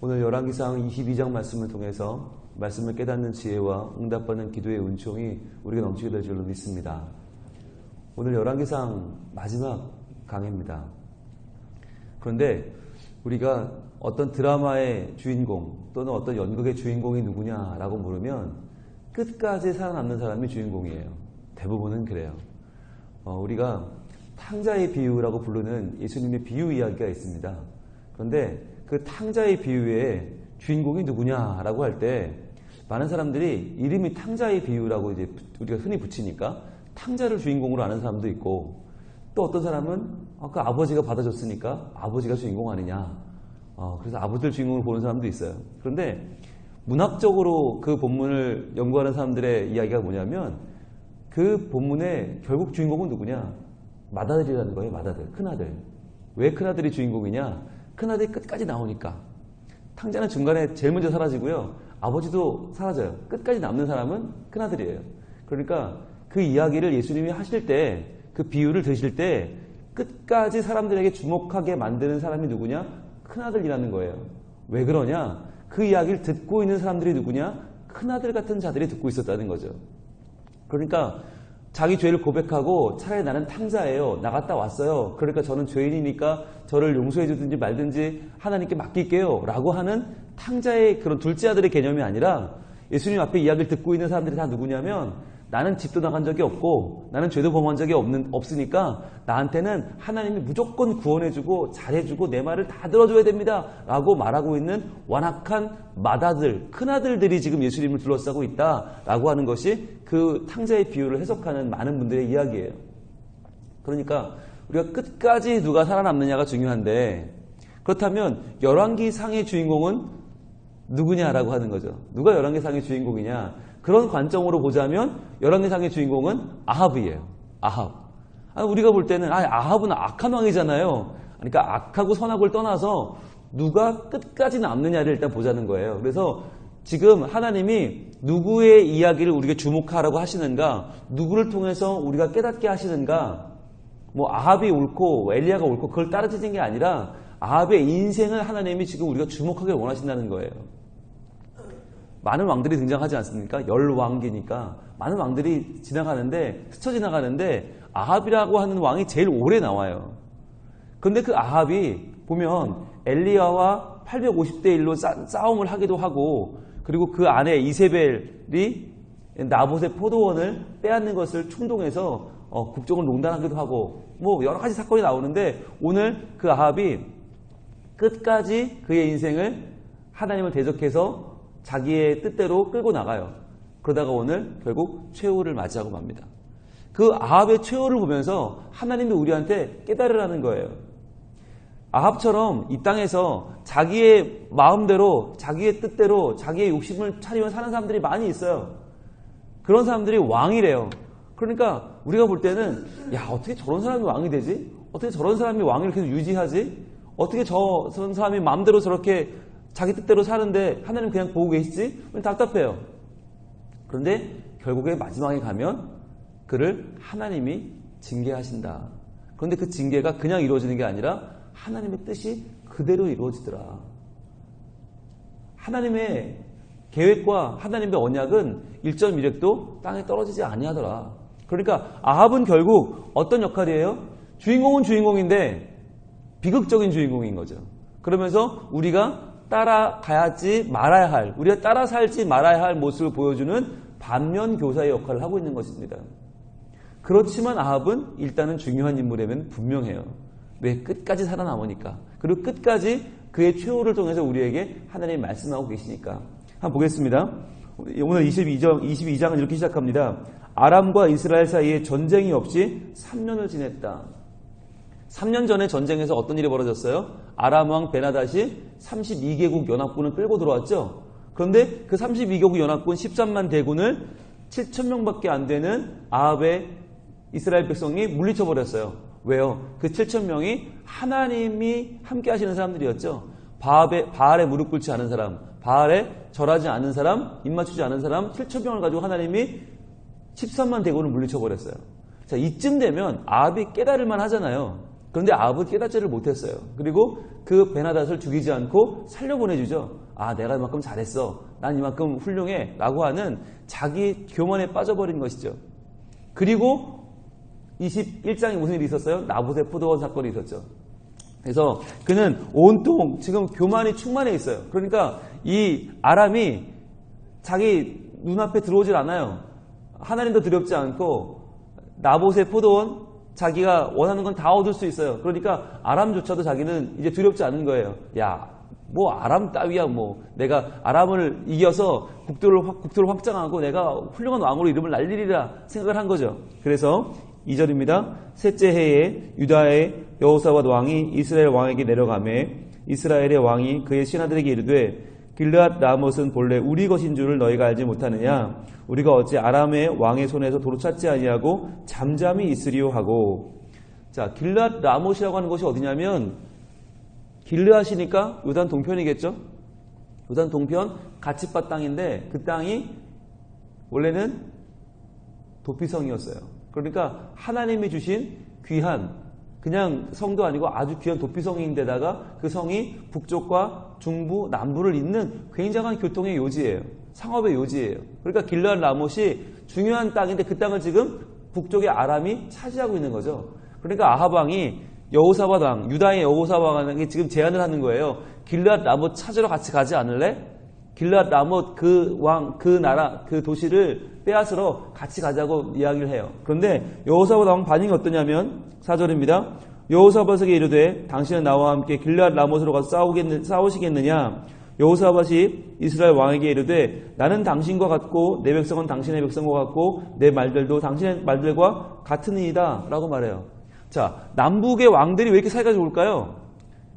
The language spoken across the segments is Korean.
오늘 열왕기상 22장 말씀을 통해서 말씀을 깨닫는 지혜와 응답받는 기도의 은총이 우리가 넘치게 될 줄로 믿습니다. 오늘 열왕기상 마지막 강해입니다. 그런데 우리가 어떤 드라마의 주인공 또는 어떤 연극의 주인공이 누구냐라고 물으면 끝까지 살아남는 사람이 주인공이에요. 대부분은 그래요. 우리가 탕자의 비유라고 부르는 예수님의 비유 이야기가 있습니다. 그런데 그 탕자의 비유의 주인공이 누구냐라고 할 때 많은 사람들이 이름이 탕자의 비유라고 이제 우리가 흔히 붙이니까 탕자를 주인공으로 아는 사람도 있고, 또 어떤 사람은 그 아버지가 받아줬으니까 아버지가 주인공 아니냐, 그래서 아버지를 주인공으로 보는 사람도 있어요. 그런데 문학적으로 그 본문을 연구하는 사람들의 이야기가 뭐냐면 그 본문의 결국 주인공은 누구냐? 맏아들이라는 거예요. 맏아들, 큰아들. 왜 큰아들이 주인공이냐? 큰아들이 끝까지 나오니까. 탕자는 중간에 제일 먼저 사라지고요, 아버지도 사라져요. 끝까지 남는 사람은 큰아들이에요. 그러니까 그 이야기를 예수님이 하실 때, 그 비유를 드실 때 끝까지 사람들에게 주목하게 만드는 사람이 누구냐? 큰아들이라는 거예요. 왜 그러냐? 그 이야기를 듣고 있는 사람들이 누구냐? 큰아들 같은 자들이 듣고 있었다는 거죠. 그러니까 자기 죄를 고백하고 차라리 나는 탕자예요, 나갔다 왔어요, 그러니까 저는 죄인이니까 저를 용서해 주든지 말든지 하나님께 맡길게요 라고 하는 탕자의 그런 둘째 아들의 개념이 아니라, 예수님 앞에 이야기를 듣고 있는 사람들이 다 누구냐면 나는 집도 나간 적이 없고 나는 죄도 범한 적이 없으니까 나한테는 하나님이 무조건 구원해주고 잘해주고 내 말을 다 들어줘야 됩니다 라고 말하고 있는 완악한 맏아들, 큰아들들이 지금 예수님을 둘러싸고 있다라고 하는 것이 그 탕자의 비유를 해석하는 많은 분들의 이야기예요. 그러니까 우리가 끝까지 누가 살아남느냐가 중요한데, 그렇다면 열왕기상의 주인공은 누구냐라고 하는 거죠. 누가 열왕기상의 주인공이냐? 그런 관점으로 보자면 열왕기상의 주인공은 아합이에요. 아합. 우리가 볼 때는 아합은 악한 왕이잖아요. 그러니까 악하고 선악을 떠나서 누가 끝까지 남느냐를 일단 보자는 거예요. 그래서 지금 하나님이 누구의 이야기를 우리에게 주목하라고 하시는가, 누구를 통해서 우리가 깨닫게 하시는가, 뭐 아합이 옳고 엘리야가 옳고 그걸 따라지는 게 아니라 아합의 인생을 하나님이 지금 우리가 주목하길 원하신다는 거예요. 많은 왕들이 등장하지 않습니까? 열왕기니까 많은 왕들이 지나가는데, 스쳐 지나가는데 아합이라고 하는 왕이 제일 오래 나와요. 그런데 그 아합이 보면 엘리야와 850대 1로 싸움을 하기도 하고, 그리고 그 안에 이세벨이 나봇의 포도원을 빼앗는 것을 충동해서 국정을 농단하기도 하고, 뭐 여러 가지 사건이 나오는데 오늘 그 아합이 끝까지 그의 인생을 하나님을 대적해서 자기의 뜻대로 끌고 나가요. 그러다가 오늘 결국 최후를 맞이하고 맙니다. 그 아합의 최후를 보면서 하나님이 우리한테 깨달으라는 거예요. 아합처럼 이 땅에서 자기의 마음대로, 자기의 뜻대로, 자기의 욕심을 차리며 사는 사람들이 많이 있어요. 그런 사람들이 왕이래요. 그러니까 우리가 볼 때는 어떻게 저런 사람이 왕이 되지? 어떻게 저런 사람이 왕위를 계속 유지하지? 어떻게 저런 사람이 마음대로 저렇게 자기 뜻대로 사는데 하나님 그냥 보고 계시지? 답답해요. 그런데 결국에 마지막에 가면 그를 하나님이 징계하신다. 그런데 그 징계가 그냥 이루어지는 게 아니라 하나님의 뜻이 그대로 이루어지더라. 하나님의 계획과 하나님의 언약은 1.1획도 땅에 떨어지지 아니하더라. 그러니까 아합은 결국 어떤 역할이에요? 주인공은 주인공인데 비극적인 주인공인 거죠. 그러면서 우리가 따라가야지 말아야 할, 우리가 따라 살지 말아야 할 모습을 보여주는 반면교사의 역할을 하고 있는 것입니다. 그렇지만 아합은 일단은 중요한 인물이면 분명해요. 왜? 끝까지 살아남으니까. 그리고 끝까지 그의 최후를 통해서 우리에게 하나님이 말씀하고 계시니까. 한번 보겠습니다. 오늘 22장은 이렇게 시작합니다. 아람과 이스라엘 사이에 전쟁이 없이 3년을 지냈다. 3년 전에 전쟁에서 어떤 일이 벌어졌어요? 아람 왕 베나닷이 32개국 연합군을 끌고 들어왔죠. 그런데 그 32개국 연합군 13만 대군을 7,000명밖에 안 되는 아합의 이스라엘 백성이 물리쳐버렸어요. 왜요? 그 7,000명이 하나님이 함께 하시는 사람들이었죠. 바알에 무릎 꿇지 않은 사람, 바알에 절하지 않은 사람, 입맞추지 않은 사람 7,000명을 가지고 하나님이 13만 대군을 물리쳐버렸어요. 자, 이쯤 되면 아합이 깨달을만 하잖아요. 그런데 아합은 깨닫지를 못했어요. 그리고 그 베나닷을 죽이지 않고 살려보내주죠. 아, 내가 이만큼 잘했어. 난 이만큼 훌륭해. 라고 하는 자기 교만에 빠져버린 것이죠. 그리고 21장에 무슨 일이 있었어요? 나봇의 포도원 사건이 있었죠. 그래서 그는 온통 지금 교만이 충만해 있어요. 그러니까 이 아람이 자기 눈앞에 들어오질 않아요. 하나님도 두렵지 않고 나봇의 포도원, 자기가 원하는 건 다 얻을 수 있어요. 그러니까 아람조차도 자기는 이제 두렵지 않은 거예요. 야, 뭐 아람 따위야 뭐. 내가 아람을 이겨서 국토를 확장하고 내가 훌륭한 왕으로 이름을 날리리라 생각을 한 거죠. 그래서 2절입니다. 셋째 해에 유다의 여호사밧 왕이 이스라엘 왕에게 내려가매 이스라엘의 왕이 그의 신하들에게 이르되 길르앗 라못은 본래 우리 것인 줄을 너희가 알지 못하느냐? 우리가 어찌 아람의 왕의 손에서 도로 찾지 아니하고 잠잠히 있으리요 하고. 자, 길르앗 라못이라고 하는 곳이 어디냐면 길르앗이니까 요단 동편이겠죠? 요단 동편 가치밭 땅인데 그 땅이 원래는 도피성이었어요. 그러니까 하나님이 주신 귀한 그냥 성도 아니고 아주 귀한 도피성인데다가 그 성이 북쪽과 중부, 남부를 잇는 굉장한 교통의 요지예요. 상업의 요지예요. 그러니까 길르앗 라못이 중요한 땅인데 그 땅을 지금 북쪽의 아람이 차지하고 있는 거죠. 그러니까 아합 왕이 여호사밧 왕, 유다의 여호사밧 왕에게 지금 제안을 하는 거예요. 길르앗 라못 찾으러 같이 가지 않을래? 길르앗 라못 그 왕, 그 나라, 그 도시를 빼앗으러 같이 가자고 이야기를 해요. 그런데 여호사밧 왕 반응이 어떠냐면 4절입니다. 여호사밧에게 이르되 당신은 나와 함께 길르앗 라못으로 가서 싸우시겠느냐? 여호사밧이 이스라엘 왕에게 이르되 나는 당신과 같고 내 백성은 당신의 백성과 같고 내 말들도 당신의 말들과 같으니이다 라고 말해요. 자, 남북의 왕들이 왜 이렇게 사이가 좋을까요?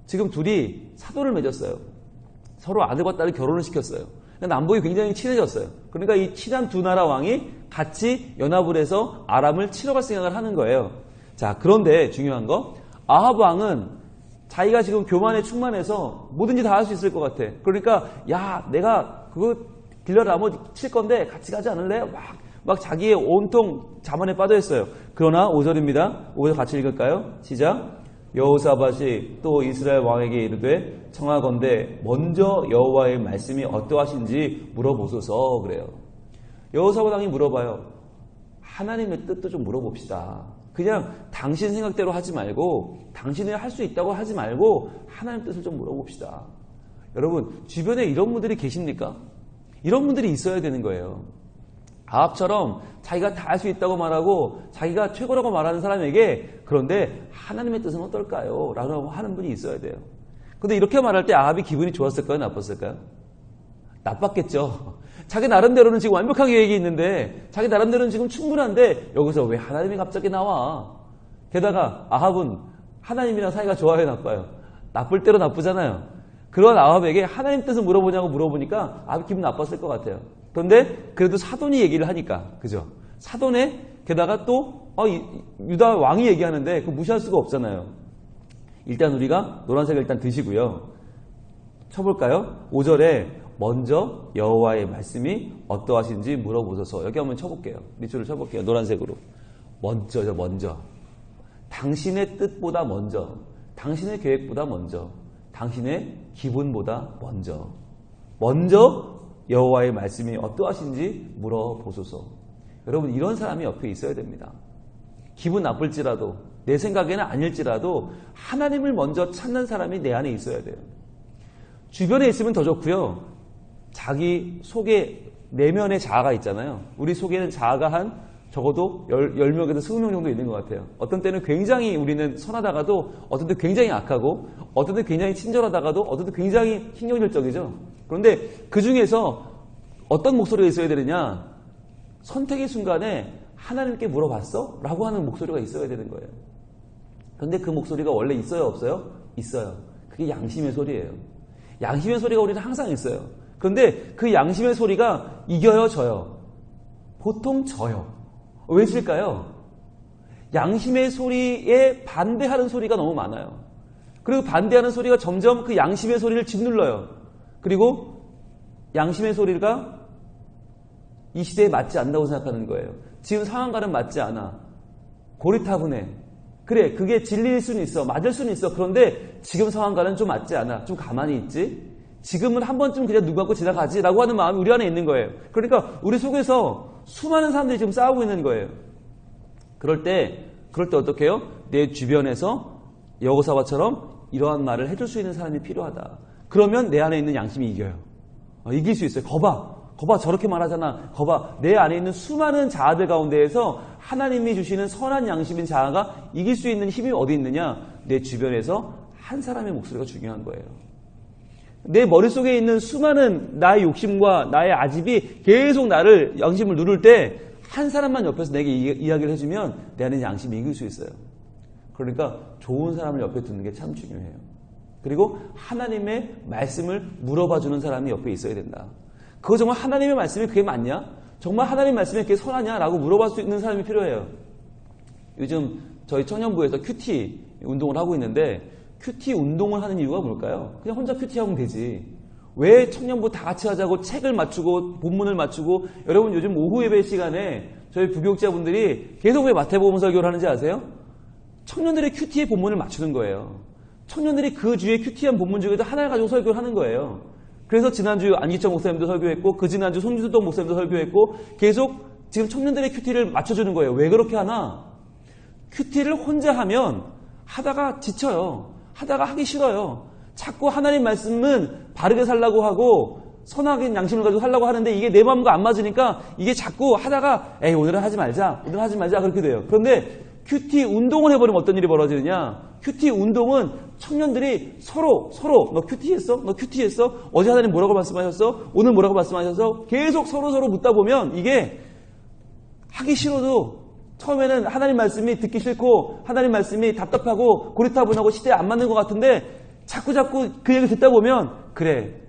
지금 둘이 사도를 맺었어요. 서로 아들과 딸을 결혼을 시켰어요. 남북이 굉장히 친해졌어요. 그러니까 이 친한 두 나라 왕이 같이 연합을 해서 아람을 치러 갈 생각을 하는 거예요. 자, 그런데 중요한 거, 아합 왕은 자기가 지금 교만에 충만해서 뭐든지 다 할 수 있을 것 같아. 그러니까 야, 내가 그거 길르앗 라못 칠 건데 같이 가지 않을래? 막 자기의 온통 자만에 빠져 있어요. 그러나 5절입니다. 5절 같이 읽을까요? 시작. 여호사밧이 또 이스라엘 왕에게 이르되 청하건대 먼저 여호와의 말씀이 어떠하신지 물어보소서. 그래요. 여호사밧 왕이 물어봐요. 하나님의 뜻도 좀 물어봅시다. 그냥 당신 생각대로 하지 말고 당신이 할 수 있다고 하지 말고 하나님 뜻을 좀 물어봅시다. 여러분, 주변에 이런 분들이 계십니까? 이런 분들이 있어야 되는 거예요. 아합처럼 자기가 다 할 수 있다고 말하고 자기가 최고라고 말하는 사람에게 그런데 하나님의 뜻은 어떨까요? 라고 하는 분이 있어야 돼요. 근데 이렇게 말할 때 아합이 기분이 좋았을까요? 나빴을까요? 나빴겠죠. 자기 나름대로는 지금 완벽한 계획이 있는데 자기 나름대로는 지금 충분한데 여기서 왜 하나님이 갑자기 나와? 게다가 아합은 하나님이랑 사이가 좋아요, 나빠요? 나쁠 대로 나쁘잖아요. 그런 아합에게 하나님 뜻을 물어보냐고 물어보니까 아합이 기분 나빴을 것 같아요. 그런데 그래도 사돈이 얘기를 하니까, 그죠? 사돈에 게다가 또 유다 왕이 얘기하는데 그거 무시할 수가 없잖아요. 일단 우리가 노란색을 일단 드시고요. 쳐볼까요? 5절에 먼저 여호와의 말씀이 어떠하신지 물어보소서. 여기 한번 쳐볼게요. 밑줄을 쳐볼게요. 노란색으로. 먼저죠, 먼저. 당신의 뜻보다 먼저, 당신의 계획보다 먼저, 당신의 기분보다 먼저 여호와의 말씀이 어떠하신지 물어보소서. 여러분, 이런 사람이 옆에 있어야 됩니다. 기분 나쁠지라도 내 생각에는 아닐지라도 하나님을 먼저 찾는 사람이 내 안에 있어야 돼요. 주변에 있으면 더 좋고요. 자기 속에 내면의 자아가 있잖아요. 우리 속에는 자아가 한 적어도 10명에서 20명 정도 있는 것 같아요. 어떤 때는 굉장히 우리는 선하다가도 어떤 때 굉장히 악하고 어떤 때 굉장히 친절하다가도 어떤 때 굉장히 신경질적이죠. 그런데 그 중에서 어떤 목소리가 있어야 되느냐? 선택의 순간에 하나님께 물어봤어? 라고 하는 목소리가 있어야 되는 거예요. 그런데 그 목소리가 원래 있어요, 없어요? 있어요. 그게 양심의 소리예요. 양심의 소리가 우리는 항상 있어요. 그런데 그 양심의 소리가 이겨요, 져요? 보통 져요. 왜 질까요? 양심의 소리에 반대하는 소리가 너무 많아요. 그리고 반대하는 소리가 점점 그 양심의 소리를 짓눌러요. 그리고 양심의 소리가 이 시대에 맞지 않는다고 생각하는 거예요. 지금 상황과는 맞지 않아. 고리타분해. 그래, 그게 진리일 수는 있어. 맞을 수는 있어. 그런데 지금 상황과는 좀 맞지 않아. 좀 가만히 있지. 지금은 한 번쯤 그냥 눈 감고 지나가지 라고 하는 마음이 우리 안에 있는 거예요. 그러니까 우리 속에서 수많은 사람들이 지금 싸우고 있는 거예요. 그럴 때 어떻게 해요? 내 주변에서 여호사밧처럼 이러한 말을 해줄 수 있는 사람이 필요하다. 그러면 내 안에 있는 양심이 이겨요. 이길 수 있어요. 거봐 저렇게 말하잖아. 거봐 내 안에 있는 수많은 자아들 가운데에서 하나님이 주시는 선한 양심인 자아가 이길 수 있는 힘이 어디 있느냐? 내 주변에서 한 사람의 목소리가 중요한 거예요. 내 머릿속에 있는 수많은 나의 욕심과 나의 아집이 계속 나를 양심을 누를 때 한 사람만 옆에서 내게 이야기를 해주면 내 안에 양심이 이길 수 있어요. 그러니까 좋은 사람을 옆에 두는 게 참 중요해요. 그리고 하나님의 말씀을 물어봐주는 사람이 옆에 있어야 된다. 그거 정말 하나님의 말씀이 그게 맞냐? 정말 하나님 말씀이 그게 선하냐? 라고 물어볼 수 있는 사람이 필요해요. 요즘 저희 청년부에서 큐티 운동을 하고 있는데 큐티 운동을 하는 이유가 뭘까요? 그냥 혼자 큐티하면 되지. 왜 청년부 다 같이 하자고 책을 맞추고 본문을 맞추고 여러분 요즘 오후 예배 시간에 저희 부교육자분들이 계속 왜 마태복음 설교를 하는지 아세요? 청년들의 큐티의 본문을 맞추는 거예요. 청년들이 그 주에 큐티한 본문 중에도 하나를 가지고 설교를 하는 거예요. 그래서 지난주 안기철 목사님도 설교했고 그 지난주 손주동 목사님도 설교했고 계속 지금 청년들의 큐티를 맞춰주는 거예요. 왜 그렇게 하나? 큐티를 혼자 하면 하다가 지쳐요. 하다가 하기 싫어요. 자꾸 하나님 말씀은 바르게 살라고 하고 선하게 양심을 가지고 하려고 하는데 이게 내 마음과 안 맞으니까 이게 자꾸 하다가 에이 오늘은 하지 말자 그렇게 돼요. 그런데 큐티 운동을 해버리면 어떤 일이 벌어지느냐? 큐티 운동은 청년들이 서로 너 큐티했어? 너 큐티했어? 어제 하나님 뭐라고 말씀하셨어? 오늘 뭐라고 말씀하셨어? 계속 서로 묻다 보면 이게 하기 싫어도 처음에는 하나님 말씀이 듣기 싫고 하나님 말씀이 답답하고 고리타분하고 시대에 안 맞는 것 같은데 자꾸 그 얘기 듣다 보면 그래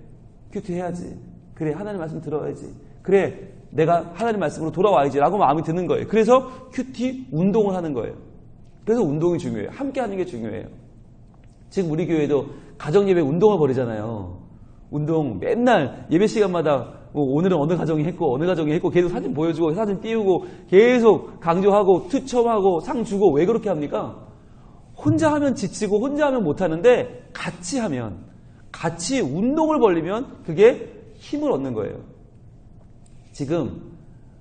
큐티 해야지. 그래 하나님 말씀 들어야지. 그래 내가 하나님 말씀으로 돌아와야지 라고 마음이 드는 거예요. 그래서 큐티 운동을 하는 거예요. 그래서 운동이 중요해요. 함께 하는 게 중요해요. 지금 우리 교회도 가정예배 운동을 벌이잖아요. 운동 맨날 예배 시간마다 오늘은 어느 가정이 했고 계속 사진 보여주고 사진 띄우고 계속 강조하고 투첨하고 상 주고 왜 그렇게 합니까? 혼자 하면 지치고 혼자 하면 못하는데 같이 하면 같이 운동을 벌리면 그게 힘을 얻는 거예요. 지금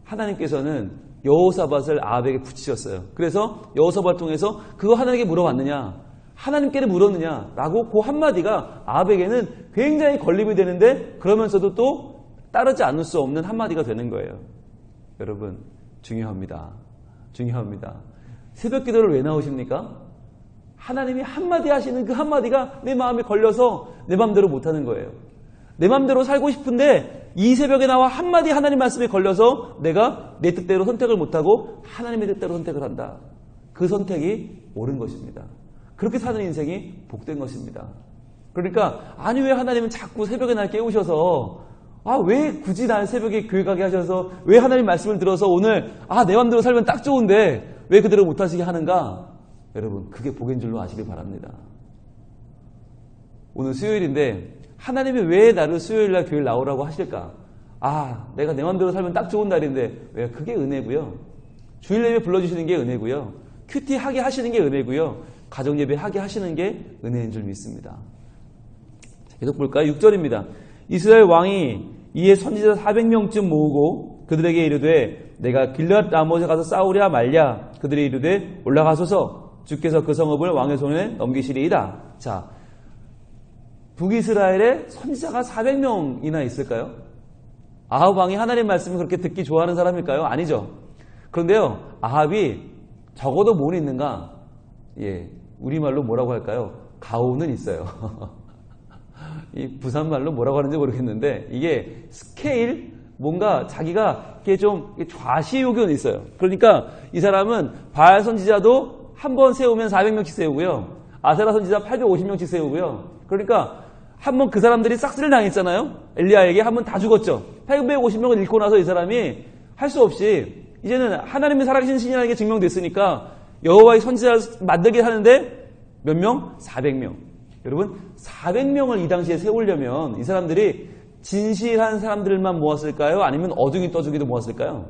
하나님께서는 여호사밧을 아합에게 붙이셨어요. 그래서 여호사밧을 통해서 그거 하나님께 물어봤느냐 하나님께는 물었느냐 라고 그 한마디가 아합에게는 굉장히 걸림이 되는데 그러면서도 또 따르지 않을 수 없는 한마디가 되는 거예요. 여러분 중요합니다. 새벽 기도를 왜 나오십니까? 하나님이 한마디 하시는 그 한마디가 내 마음에 걸려서 내 마음대로 못하는 거예요. 내 마음대로 살고 싶은데 이 새벽에 나와 한마디 하나님 말씀에 걸려서 내가 내 뜻대로 선택을 못하고 하나님의 뜻대로 선택을 한다. 그 선택이 옳은 것입니다. 그렇게 사는 인생이 복된 것입니다. 그러니까 아니 왜 하나님은 자꾸 새벽에 날 깨우셔서 왜 굳이 날 새벽에 교회 가게 하셔서 왜 하나님 말씀을 들어서 오늘 내 맘대로 살면 딱 좋은데 왜 그대로 못하시게 하는가? 여러분 그게 복인 줄로 아시길 바랍니다. 오늘 수요일인데 하나님이 왜 나를 수요일날 교회를 나오라고 하실까? 내가 내 맘대로 살면 딱 좋은 날인데 왜? 그게 은혜고요. 주일 예배 불러주시는 게 은혜고요. 큐티 하게 하시는 게 은혜고요. 가정 예배 하게 하시는 게 은혜인 줄 믿습니다. 계속 볼까요? 6절입니다. 이스라엘 왕이 이에 선지자 400명쯤 모으고 그들에게 이르되 내가 길앗 라못에 가서 싸우랴 말랴. 그들이 이르되 올라가소서. 주께서 그 성읍을 왕의 손에 넘기시리이다. 자, 북이스라엘에 선지자가 400명이나 있을까요? 아합 왕이 하나님 말씀을 그렇게 듣기 좋아하는 사람일까요? 아니죠. 그런데요, 아합이 적어도 뭘 있는가? 우리말로 뭐라고 할까요? 가오는 있어요. 이 부산말로 뭐라고 하는지 모르겠는데 이게 스케일 뭔가 자기가 이게 좀 좌시우견이 있어요. 그러니까 이 사람은 바알 선지자도 한 번 세우면 400명씩 세우고요. 아세라 선지자 850명씩 세우고요. 그러니까 한 번 그 사람들이 싹쓸이를 당했잖아요. 엘리야에게 한 번 다 죽었죠. 850명을 잃고 나서 이 사람이 할 수 없이 이제는 하나님이 살아계신 신이라는 게 증명됐으니까 여호와의 선지자를 만들게 하는데 몇 명? 400명. 여러분 400명을 이 당시에 세우려면 이 사람들이 진실한 사람들만 모았을까요? 아니면 어중이 떠중이도 모았을까요?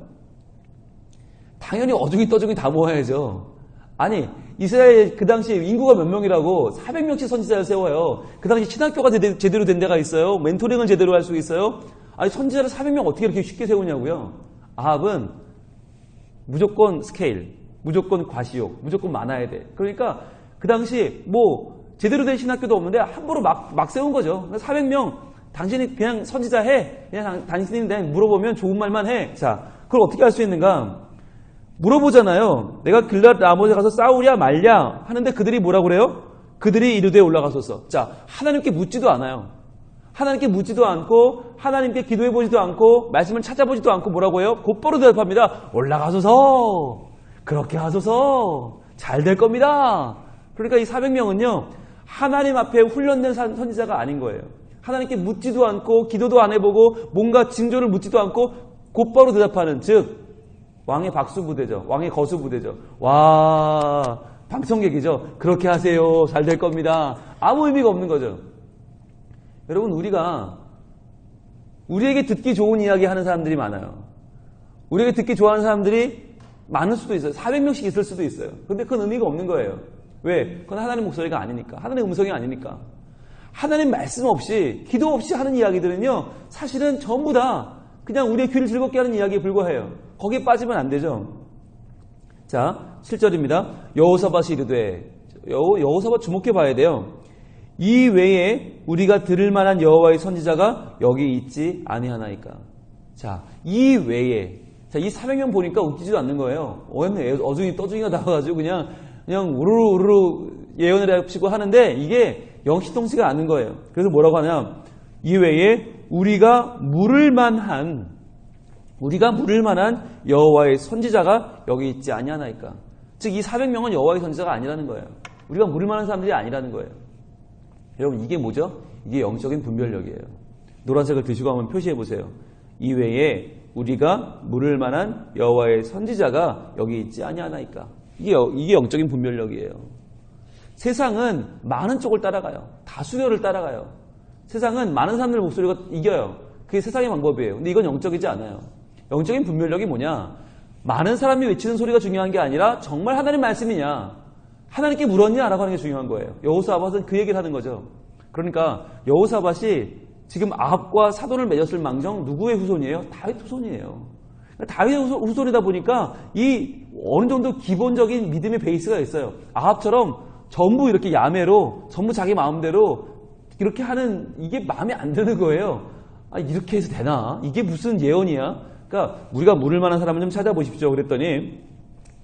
당연히 어중이 떠중이 다 모아야죠. 아니, 이스라엘 그 당시에 인구가 몇 명이라고 400명씩 선지자를 세워요. 그 당시 신학교가 제대로 된 데가 있어요. 멘토링을 제대로 할 수 있어요. 아니, 선지자를 400명 어떻게 이렇게 쉽게 세우냐고요. 아합은 무조건 스케일, 무조건 과시욕, 무조건 많아야 돼. 그러니까 그 당시 뭐 제대로 된 신학교도 없는데 함부로 막 세운 거죠. 400명, 당신이 그냥 선지자 해. 그냥 당신이 그냥 물어보면 좋은 말만 해. 자, 그걸 어떻게 할 수 있는가? 물어보잖아요. 내가 길랏 라못에 가서 싸우랴 말랴 하는데 그들이 뭐라고 그래요? 그들이 이르되 올라가소서. 자, 하나님께 묻지도 않아요. 하나님께 묻지도 않고 하나님께 기도해보지도 않고 말씀을 찾아보지도 않고 뭐라고 해요? 곧바로 대답합니다. 올라가소서. 그렇게 하소서. 잘 될 겁니다. 그러니까 이 400명은요. 하나님 앞에 훈련된 선지자가 아닌 거예요. 하나님께 묻지도 않고 기도도 안 해보고 뭔가 징조를 묻지도 않고 곧바로 대답하는, 즉 왕의 박수부대죠. 왕의 거수부대죠. 와, 방청객이죠. 그렇게 하세요. 잘 될 겁니다. 아무 의미가 없는 거죠. 여러분, 우리에게 듣기 좋은 이야기 하는 사람들이 많아요. 우리에게 듣기 좋아하는 사람들이 많을 수도 있어요. 400명씩 있을 수도 있어요. 근데 그건 의미가 없는 거예요. 왜? 그건 하나님 목소리가 아니니까. 하나님의 음성이 아니니까. 하나님 말씀 없이, 기도 없이 하는 이야기들은요, 사실은 전부 다 그냥 우리의 귀를 즐겁게 하는 이야기에 불과해요. 거기에 빠지면 안 되죠. 자, 7절입니다. 여호사밧이 이르되, 여호사밧 주목해 봐야 돼요. 이 외에 우리가 들을 만한 여호와의 선지자가 여기 있지 아니하나이까. 자, 이 외에, 자, 이 400명 보니까 웃기지도 않는 거예요. 어중이 떠중이가 나와가지고 그냥 우르르 예언을 해치고 하는데 이게 영시통치가 않는 거예요. 그래서 뭐라고 하냐? 이 외에 우리가 물을 만한 여호와의 선지자가 여기 있지 아니하나이까. 즉 이 400명은 여호와의 선지자가 아니라는 거예요. 우리가 물을 만한 사람들이 아니라는 거예요. 여러분, 이게 뭐죠? 이게 영적인 분별력이에요. 노란색을 드시고 한번 표시해 보세요. 이 외에 우리가 물을 만한 여호와의 선지자가 여기 있지 아니하나이까. 이게 영적인 분별력이에요. 세상은 많은 쪽을 따라가요. 다수결을 따라가요. 세상은 많은 사람들 목소리가 이겨요. 그게 세상의 방법이에요. 근데 이건 영적이지 않아요. 영적인 분별력이 뭐냐? 많은 사람이 외치는 소리가 중요한 게 아니라 정말 하나님 말씀이냐? 하나님께 물었냐라고 하는 게 중요한 거예요. 여호사밧은 그 얘기를 하는 거죠. 그러니까 여호사밧이 지금 아합과 사돈을 맺었을 망정 누구의 후손이에요? 다윗 후손이에요. 다윗 후손이다 보니까 이 어느 정도 기본적인 믿음의 베이스가 있어요. 아합처럼 전부 이렇게 야매로 전부 자기 마음대로 이렇게 하는 이게 마음에 안 드는 거예요. 아, 이렇게 해서 되나? 이게 무슨 예언이야? 그러니까 우리가 물을 만한 사람을 좀 찾아보십시오. 그랬더니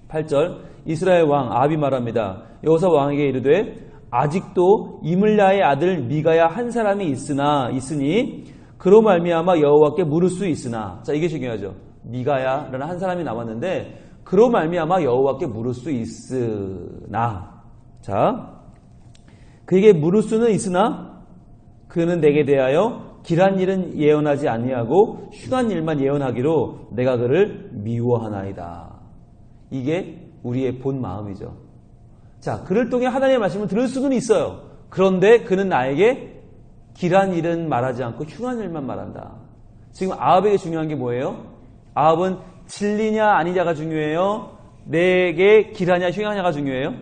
8절 이스라엘 왕 아합이 말합니다. 여호사 왕에게 이르되 아직도 이물야의 아들 미가야 한 사람이 있으니 그로 말미암아 여호와께 물을 수 있으나. 자, 이게 중요하죠. 미가야라는 한 사람이 남았는데 그로 말미암아 여호와께 물을 수 있으나. 자, 그에게 물을 수는 있으나 그는 내게 대하여 길한 일은 예언하지 아니하고 흉한 일만 예언하기로 내가 그를 미워하나이다. 이게 우리의 본 마음이죠. 자, 그를 통해 하나님의 말씀을 들을 수는 있어요. 그런데 그는 나에게 길한 일은 말하지 않고 흉한 일만 말한다. 지금 아합에게 중요한 게 뭐예요? 아합은 진리냐 아니냐가 중요해요? 내게 길하냐 흉하냐가 중요해요?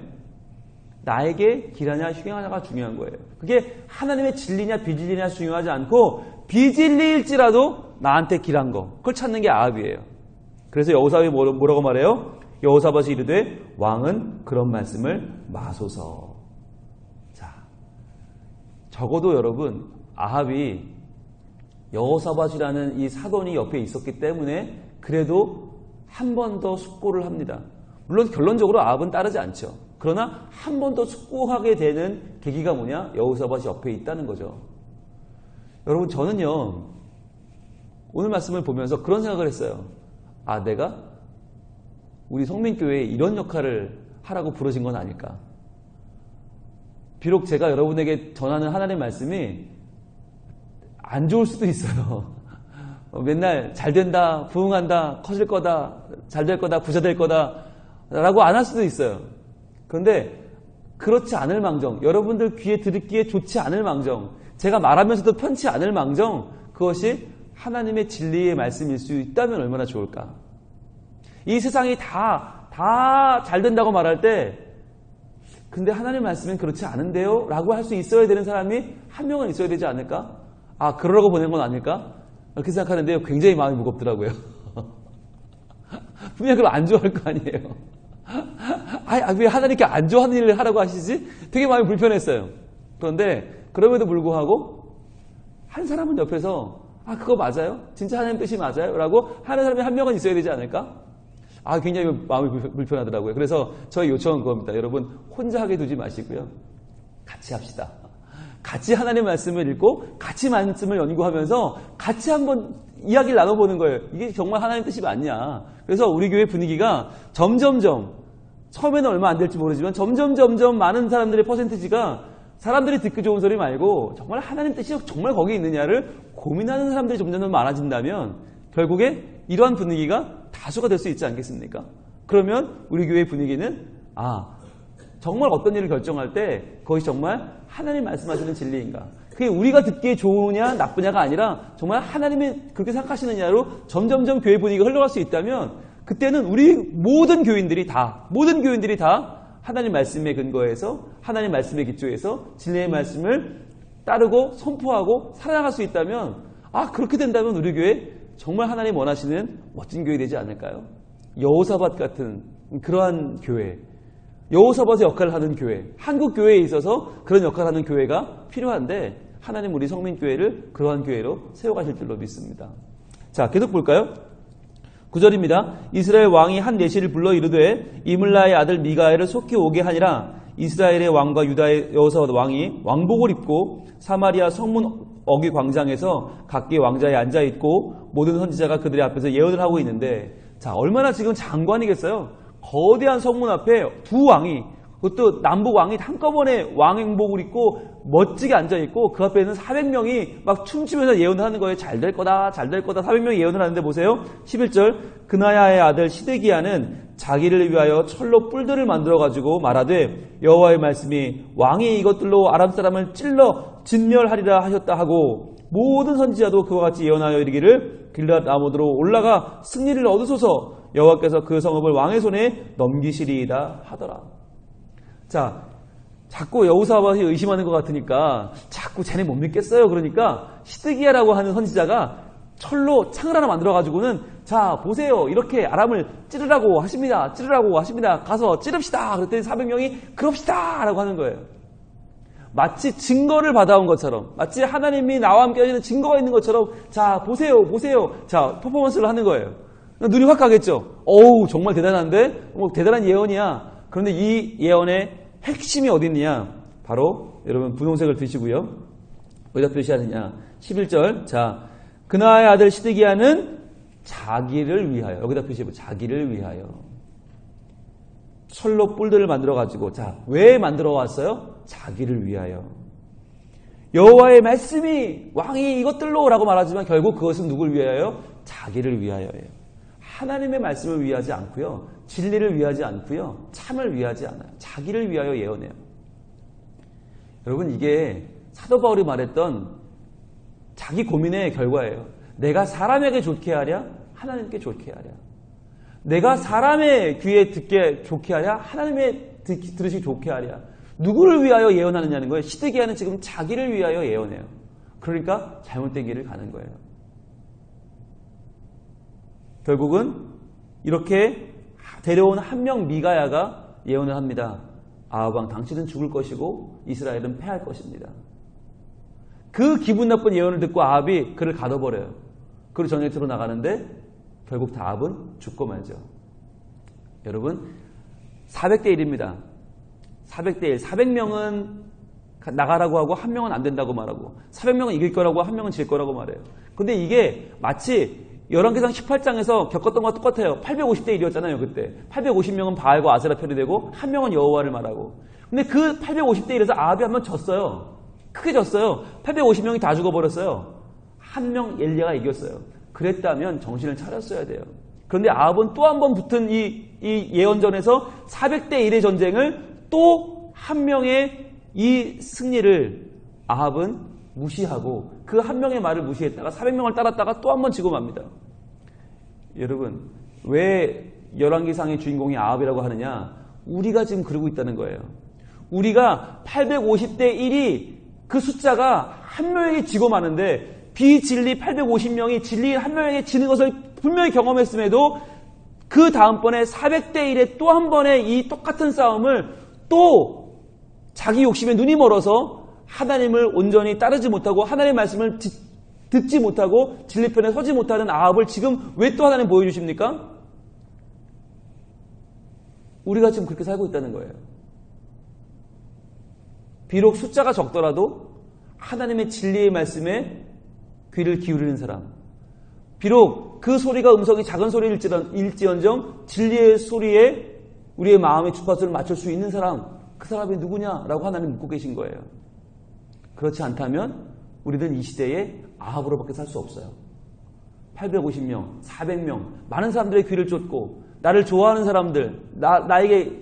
나에게 길하냐 흉하냐가 중요한 거예요. 그게 하나님의 진리냐 비진리냐 중요하지 않고 비진리일지라도 나한테 길한 거, 그걸 찾는 게 아합이에요. 그래서 여호사밧이 뭐라고 말해요? 여호사밧이 이르되 왕은 그런 말씀을 마소서. 자, 적어도 여러분 아합이 여호사밧이라는 이 사돈이 옆에 있었기 때문에 그래도 한 번 더 숙고를 합니다. 물론 결론적으로 아합은 따르지 않죠. 그러나 한 번 더 숙고하게 되는 계기가 뭐냐? 여호사밧이 옆에 있다는 거죠. 여러분, 저는요 오늘 말씀을 보면서 그런 생각을 했어요. 아, 내가 우리 성민교회에 이런 역할을 하라고 부르신 건 아닐까. 비록 제가 여러분에게 전하는 하나님의 말씀이 안 좋을 수도 있어요. 맨날 잘 된다, 부흥한다, 커질 거다, 잘 될 거다, 부자 될 거다 라고 안 할 수도 있어요. 그런데 그렇지 않을 망정, 여러분들 귀에 듣기에 좋지 않을 망정, 제가 말하면서도 편치 않을 망정, 그것이 하나님의 진리의 말씀일 수 있다면 얼마나 좋을까. 이 세상이 다 잘 된다고 말할 때 근데 하나님 말씀은 그렇지 않은데요? 라고 할 수 있어야 되는 사람이 한 명은 있어야 되지 않을까? 아, 그러라고 보낸 건 아닐까? 이렇게 생각하는데요. 굉장히 마음이 무겁더라고요. 분명히 그걸 안 좋아할 거 아니에요. 왜 하나님께 안 좋아하는 일을 하라고 하시지? 되게 마음이 불편했어요. 그런데 그럼에도 불구하고 한 사람은 옆에서 그거 맞아요? 진짜 하나님 뜻이 맞아요? 라고 하는 사람이 한 명은 있어야 되지 않을까? 굉장히 마음이 불편하더라고요. 그래서 저희 요청은 그겁니다. 여러분 혼자 하게 두지 마시고요. 같이 합시다. 같이 하나님의 말씀을 읽고 같이 말씀을 연구하면서 같이 한번 이야기를 나눠보는 거예요. 이게 정말 하나님 뜻이 맞냐. 그래서 우리 교회 분위기가 점점점 처음에는 얼마 안 될지 모르지만 점점 많은 사람들의 퍼센티지가 사람들이 듣기 좋은 소리 말고 정말 하나님 뜻이 정말 거기 있느냐를 고민하는 사람들이 점점 많아진다면 결국에 이러한 분위기가 다수가 될 수 있지 않겠습니까? 그러면 우리 교회의 분위기는 정말 어떤 일을 결정할 때 그것이 정말 하나님 말씀하시는 진리인가? 그게 우리가 듣기에 좋으냐 나쁘냐가 아니라 정말 하나님이 그렇게 생각하시느냐로 점점점 교회 분위기가 흘러갈 수 있다면 그때는 우리 모든 교인들이 다 하나님 말씀의 근거에서 하나님 말씀의 기초에서 진리의 말씀을 따르고 선포하고 살아나갈 수 있다면 그렇게 된다면 우리 교회 정말 하나님 원하시는 멋진 교회 되지 않을까요? 여호사밧 같은 그러한 교회, 여호사밧의 역할을 하는 교회, 한국 교회에 있어서 그런 역할을 하는 교회가 필요한데 하나님 우리 성민교회를 그러한 교회로 세워가실 줄로 믿습니다. 자, 계속 볼까요? 9절입니다. 이스라엘 왕이 한 내시를 불러 이르되 이물라의 아들 미가엘을 속히 오게 하니라. 이스라엘의 왕과 유다의 여호사밧 왕이 왕복을 입고 사마리아 성문 어귀 광장에서 각기 왕자에 앉아있고 모든 선지자가 그들의 앞에서 예언을 하고 있는데 자, 얼마나 지금 장관이겠어요? 거대한 성문 앞에 두 왕이, 그것도 남북 왕이 한꺼번에 왕행복을 입고 멋지게 앉아있고 그 앞에는 400명이 막 춤추면서 예언을 하는 거예요. 잘 될 거다, 잘 될 거다. 400명이 예언을 하는데 보세요. 11절 그나야의 아들 시드기야는 자기를 위하여 철로 뿔들을 만들어가지고 말하되 여호와의 말씀이 왕이 이것들로 아람 사람을 찔러 진멸하리라 하셨다 하고 모든 선지자도 그와 같이 예언하여 이르기를 길앗 아모드로 올라가 승리를 얻으소서 여호와께서 그 성읍을 왕의 손에 넘기시리이다 하더라. 자, 자꾸 여호사밧이 의심하는 것 같으니까 자꾸 쟤네 못 믿겠어요. 그러니까 시드기야라고 하는 선지자가 철로 창을 하나 만들어가지고는 자 보세요 이렇게 아람을 찌르라고 하십니다. 가서 찌릅시다. 그랬더니 400명이 그럽시다 라고 하는 거예요. 마치 증거를 받아온 것처럼, 마치 하나님이 나와 함께 하시는 증거가 있는 것처럼 자 보세요 자 퍼포먼스를 하는 거예요. 눈이 확 가겠죠. 어우 정말 대단한데 대단한 예언이야. 그런데 이 예언의 핵심이 어디 있느냐? 바로 여러분 분홍색을 드시고요. 어디다 표시하느냐? 11절 자 그나의 아들 시드기야는 자기를 위하여, 여기다 표시해보세요. 자기를 위하여 철로 뿔들을 만들어가지고 자 왜 만들어 왔어요? 자기를 위하여. 여호와의 말씀이 왕이 이것들로 라고 말하지만 결국 그것은 누굴 위하여? 자기를 위하여예요. 하나님의 말씀을 위하지 않고요. 진리를 위하지 않고요. 참을 위하지 않아요. 자기를 위하여 예언해요. 여러분 이게 사도 바울이 말했던 자기 고민의 결과예요. 내가 사람에게 좋게 하랴? 하나님께 좋게 하랴? 내가 사람의 귀에 듣게 좋게 하랴? 하나님의 들으시기 좋게 하랴? 누구를 위하여 예언하느냐는 거예요. 시드기야는 지금 자기를 위하여 예언해요. 그러니까 잘못된 길을 가는 거예요. 결국은 이렇게 데려온 한 명 미가야가 예언을 합니다. 아합 왕 당신은 죽을 것이고 이스라엘은 패할 것입니다. 그 기분 나쁜 예언을 듣고 아합이 그를 가둬버려요. 그리고 전쟁터로 나가는데 결국 다 아합은 죽고 말죠. 여러분 400대 1입니다. 400대 1. 400명은 나가라고 하고 한 명은 안 된다고 말하고 400명은 이길 거라고 한 명은 질 거라고 말해요. 근데 이게 마치 열왕기상 18장에서 겪었던 것과 똑같아요. 850대 1이었잖아요. 그때 850명은 바알과 아세라 편이 되고 한 명은 여호와를 말하고. 근데 그 850대 1에서 아합이 한 번 졌어요. 크게 졌어요. 850명이 다 죽어버렸어요. 한 명 엘리야가 이겼어요. 그랬다면 정신을 차렸어야 돼요. 그런데 아합은 또 한 번 붙은 이 예언전에서 400대 1의 전쟁을 또 한 명의 이 승리를 아합은 무시하고 그 한 명의 말을 무시했다가 400명을 따랐다가 또 한 번 지고 맙니다. 여러분 왜 열왕기상의 주인공이 아합이라고 하느냐? 우리가 지금 그러고 있다는 거예요. 우리가 850대 1이 그 숫자가 한 명에게 지고 마는데 비진리 850명이 진리 한 명에게 지는 것을 분명히 경험했음에도 그 다음번에 400대 1의 또 한 번의 이 똑같은 싸움을 또 자기 욕심에 눈이 멀어서 하나님을 온전히 따르지 못하고 하나님의 말씀을 듣지 못하고 진리편에 서지 못하는 아합을 지금 왜 또 하나님 보여주십니까? 우리가 지금 그렇게 살고 있다는 거예요. 비록 숫자가 적더라도 하나님의 진리의 말씀에 귀를 기울이는 사람, 비록 그 소리가 음성이 작은 소리일지언정 진리의 소리에 우리의 마음의 주파수를 맞출 수 있는 사람, 그 사람이 누구냐라고 하나님 묻고 계신 거예요. 그렇지 않다면 우리는 이 시대에 아합으로밖에 살 수 없어요. 850명, 400명, 많은 사람들의 귀를 쫓고 나를 좋아하는 사람들, 나에게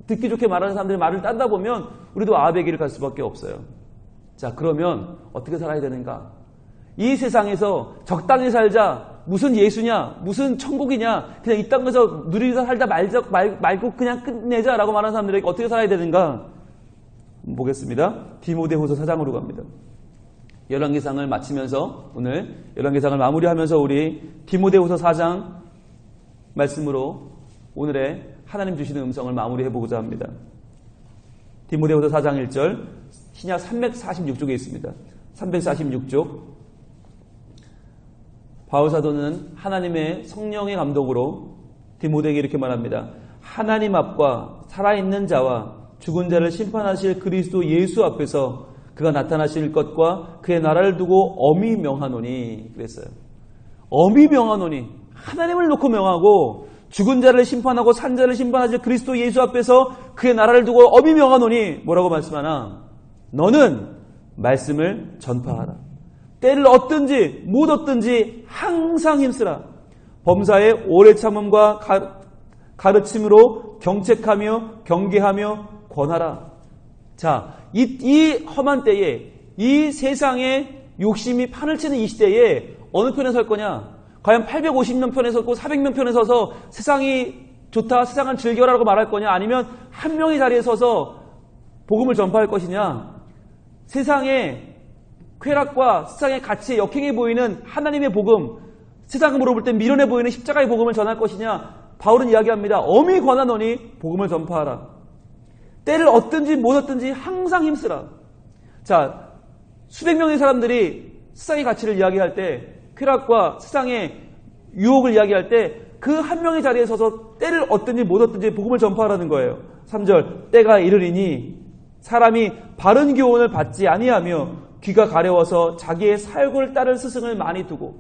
듣기 좋게 말하는 사람들의 말을 따르다 보면 우리도 아합의 길을 갈 수밖에 없어요. 자, 그러면 어떻게 살아야 되는가? 이 세상에서 적당히 살자, 무슨 예수냐, 무슨 천국이냐, 그냥 이 땅에서 누리면서 살다 말고 그냥 끝내자라고 말하는 사람들에게 어떻게 살아야 되는가? 보겠습니다. 디모데후서 4장으로 갑니다. 열왕기상을 마치면서 오늘 열왕기상을 마무리하면서 우리 디모데후서 4장 말씀으로 오늘의 하나님 주시는 음성을 마무리해보고자 합니다. 디모데후서 4장 1절 신약 346쪽에 있습니다. 346쪽 바울사도는 하나님의 성령의 감독으로 디모데에게 이렇게 말합니다. 하나님 앞과 살아있는 자와 죽은 자를 심판하실 그리스도 예수 앞에서 그가 나타나실 것과 그의 나라를 두고 엄히 명하노니 그랬어요. 엄히 명하노니 하나님을 놓고 명하고 죽은 자를 심판하고 산 자를 심판하실 그리스도 예수 앞에서 그의 나라를 두고 엄히 명하노니 뭐라고 말씀하나? 너는 말씀을 전파하라. 때를 얻든지 못 얻든지 항상 힘쓰라. 범사에 오래 참음과 가르침으로 경책하며 경계하며 권하라. 자, 이 험한 때에 이 세상의 욕심이 판을 치는 이 시대에 어느 편에 설 거냐? 과연 850명 편에 섰고 400명 편에 서서 세상이 좋다, 세상을 즐겨라라고 말할 거냐? 아니면 한 명의 자리에 서서 복음을 전파할 것이냐? 세상의 쾌락과 세상의 가치에 역행해 보이는 하나님의 복음, 세상으로 볼 때 미련해 보이는 십자가의 복음을 전할 것이냐? 바울은 이야기합니다. 엄히 권하노니 복음을 전파하라. 때를 얻든지 못 얻든지 항상 힘쓰라. 자, 수백 명의 사람들이 세상의 가치를 이야기할 때, 쾌락과 세상의 유혹을 이야기할 때 그 한 명의 자리에 서서 때를 얻든지 못 얻든지 복음을 전파하라는 거예요. 3절 때가 이르리니 사람이 바른 교훈을 받지 아니하며 귀가 가려워서 자기의 사욕을 따를 스승을 많이 두고.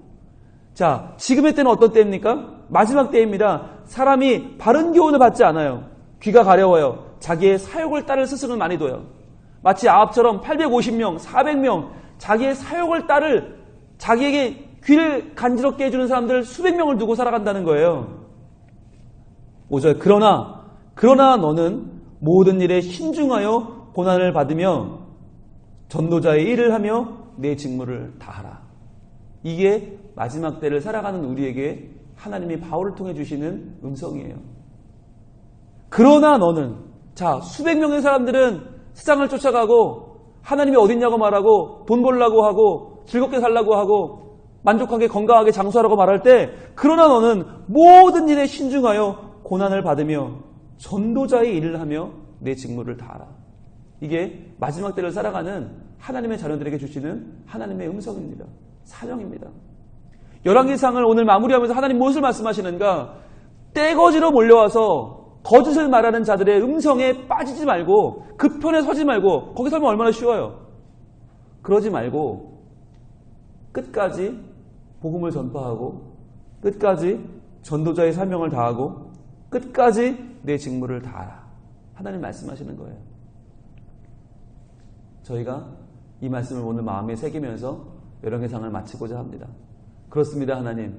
자, 지금의 때는 어떤 때입니까? 마지막 때입니다. 사람이 바른 교훈을 받지 않아요. 귀가 가려워요. 자기의 사욕을 따를 스승을 많이 둬요. 마치 아합처럼 850명, 400명 자기의 사욕을 따를 자기에게 귀를 간지럽게 해주는 사람들 수백 명을 두고 살아간다는 거예요. 5절 그러나 너는 모든 일에 신중하여 고난을 받으며 전도자의 일을 하며 내 직무를 다하라. 이게 마지막 때를 살아가는 우리에게 하나님이 바울을 통해 주시는 음성이에요. 그러나 너는, 자, 수백 명의 사람들은 세상을 쫓아가고 하나님이 어딨냐고 말하고 돈 벌려고 하고 즐겁게 살려고 하고 만족하게 건강하게 장수하라고 말할 때, 그러나 너는 모든 일에 신중하여 고난을 받으며 전도자의 일을 하며 내 직무를 다하라. 이게 마지막 때를 살아가는 하나님의 자녀들에게 주시는 하나님의 음성입니다. 사명입니다. 열왕기상을 오늘 마무리하면서 하나님 무엇을 말씀하시는가? 떼거지로 몰려와서 거짓을 말하는 자들의 음성에 빠지지 말고 그 편에 서지 말고 거기 서면 얼마나 쉬워요. 그러지 말고 끝까지 복음을 전파하고 끝까지 전도자의 사명을 다하고 끝까지 내 직무를 다하라. 하나님 말씀하시는 거예요. 저희가 이 말씀을 오늘 마음에 새기면서 열왕기상을 마치고자 합니다. 그렇습니다. 하나님.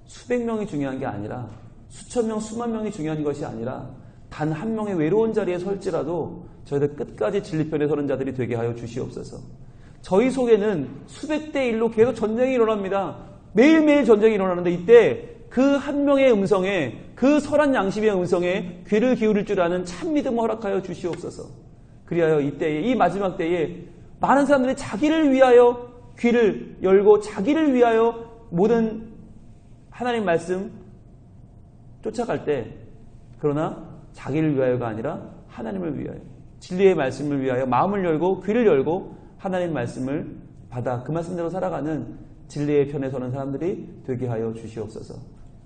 수백 명이 중요한 게 아니라 수천 명, 수만 명이 중요한 것이 아니라 단 한 명의 외로운 자리에 설지라도 저희들 끝까지 진리편에 서는 자들이 되게 하여 주시옵소서. 저희 속에는 수백 대 1로 계속 전쟁이 일어납니다. 매일매일 전쟁이 일어나는데 이때 그 한 명의 음성에, 그 선한 양심의 음성에 귀를 기울일 줄 아는 참 믿음을 허락하여 주시옵소서. 그리하여 이때에, 이 마지막 때에 많은 사람들이 자기를 위하여 귀를 열고 자기를 위하여 모든 하나님 말씀 쫓아갈 때, 그러나 자기를 위하여가 아니라 하나님을 위하여, 진리의 말씀을 위하여 마음을 열고 귀를 열고 하나님 말씀을 받아 그 말씀대로 살아가는 진리의 편에 서는 사람들이 되게 하여 주시옵소서.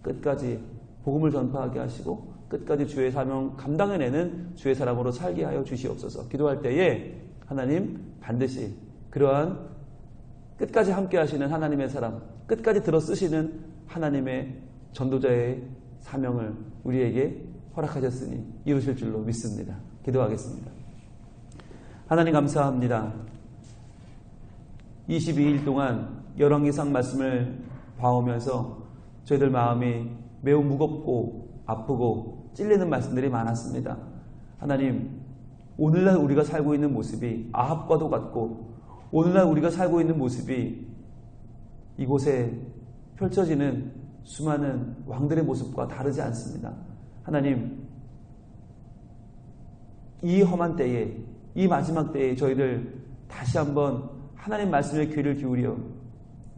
끝까지 복음을 전파하게 하시고 끝까지 주의 사명 감당해내는 주의 사람으로 살게 하여 주시옵소서. 기도할 때에 하나님 반드시 그러한 끝까지 함께 하시는 하나님의 사람, 끝까지 들어 쓰시는 하나님의 전도자의 사명을 우리에게 허락하셨으니 이루실 줄로 믿습니다. 기도하겠습니다. 하나님 감사합니다. 22일 동안 열왕기상 말씀을 봐오면서 저희들 마음이 매우 무겁고 아프고 찔리는 말씀들이 많았습니다. 하나님, 오늘날 우리가 살고 있는 모습이 아합과도 같고 오늘날 우리가 살고 있는 모습이 이곳에 펼쳐지는 수많은 왕들의 모습과 다르지 않습니다. 하나님, 이 험한 때에, 이 마지막 때에 저희들 다시 한번 하나님 말씀에 귀를 기울여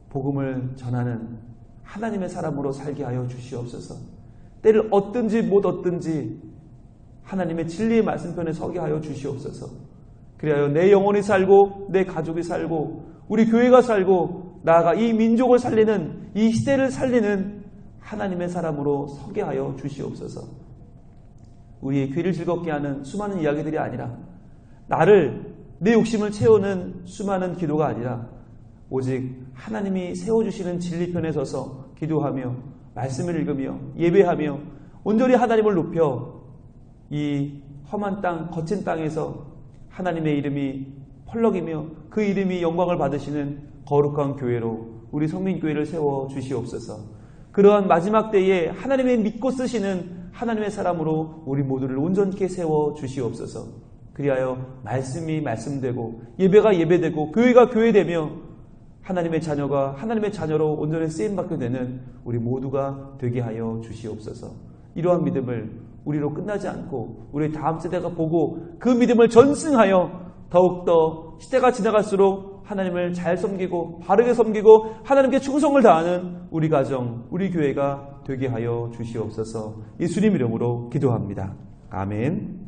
복음을 전하는 하나님의 사람으로 살게 하여 주시옵소서. 때를 얻든지 못 얻든지 하나님의 진리의 말씀편에 서게 하여 주시옵소서. 그리하여 내 영혼이 살고 내 가족이 살고 우리 교회가 살고 나아가 이 민족을 살리는, 이 시대를 살리는 하나님의 사람으로 서게 하여 주시옵소서. 우리의 귀를 즐겁게 하는 수많은 이야기들이 아니라, 나를, 내 욕심을 채우는 수많은 기도가 아니라 오직 하나님이 세워주시는 진리편에 서서 기도하며 말씀을 읽으며 예배하며 온전히 하나님을 높여 이 험한 땅, 거친 땅에서 하나님의 이름이 펄럭이며 그 이름이 영광을 받으시는 거룩한 교회로 우리 성민교회를 세워 주시옵소서. 그러한 마지막 때에 하나님의 믿고 쓰시는 하나님의 사람으로 우리 모두를 온전케 세워 주시옵소서. 그리하여 말씀이 말씀되고 예배가 예배되고 교회가 교회되며 하나님의 자녀가 하나님의 자녀로 온전히 쓰임받게 되는 우리 모두가 되게 하여 주시옵소서. 이러한 믿음을 우리로 끝나지 않고 우리 다음 세대가 보고 그 믿음을 전승하여 더욱더 시대가 지나갈수록 하나님을 잘 섬기고 바르게 섬기고 하나님께 충성을 다하는 우리 가정, 우리 교회가 되게 하여 주시옵소서. 예수님 이름으로 기도합니다. 아멘.